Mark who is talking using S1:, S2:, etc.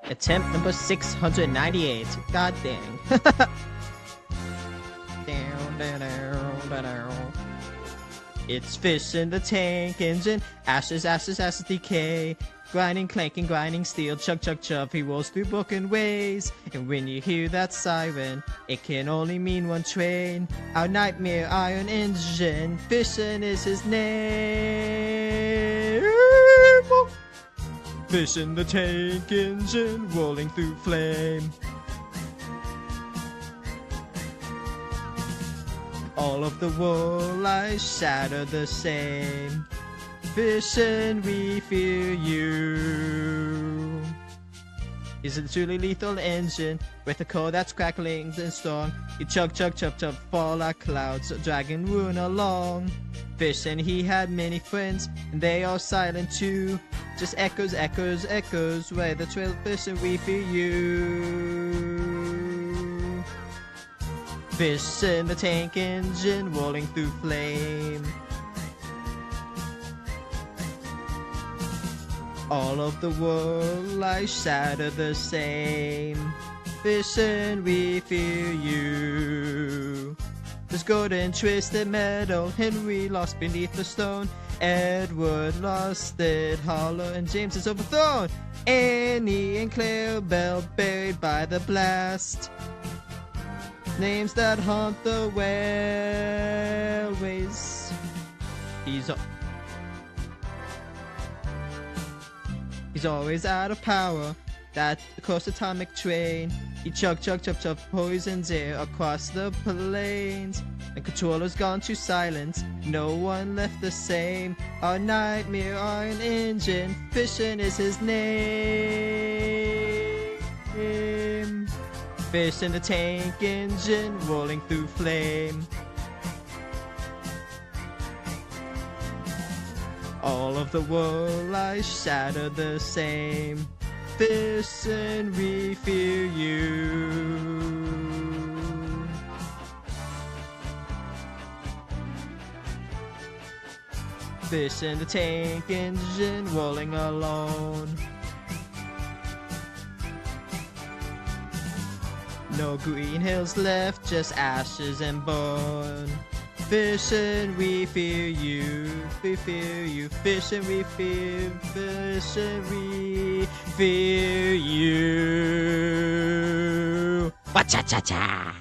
S1: Attempt number 698. God dang. It's fish in the tank engine. Ashes, ashes, ashes, decay. Grinding, clanking, grinding steel. Chug, chug, chug. He rolls through broken ways. And when you hear that siren, it can only mean one train. Our nightmare iron engine. Fishin' is his name. Fish in the tank engine, rolling through flame. All of the world lies shatter the same. Fish and we fear you. Is a truly lethal engine with a core that's crackling and strong. You chug, chug, chug, chug, fall like clouds, dragging ruin along. Fish and he had many friends, and they are silent too. Just echoes, echoes, echoes, where the trail fish and we fear you. Fish in the tank engine, rolling through flame. All of the world lies shatter the same. Fish and we fear you. There's golden twisted metal, Henry lost beneath the stone. Edward lost it, hollow, and James is overthrown. Annie and Claire Bell buried by the blast. Names that haunt the railways. He's always out of power. That across atomic train. He chug, chug, chug, chug, poisons air across the plains. And controller's gone to silence. No one left the same. Our nightmare iron engine. Fishin' is his name. Fish in the tank engine, rolling through flame. All of the world lies shatter the same. Fish and we fear you. Fish in the tank engine, rolling alone. No green hills left, just ashes and bone. Fish and we fear you, we fear you. Fish and we fear, fish and we fear you. Wa-cha-cha-cha.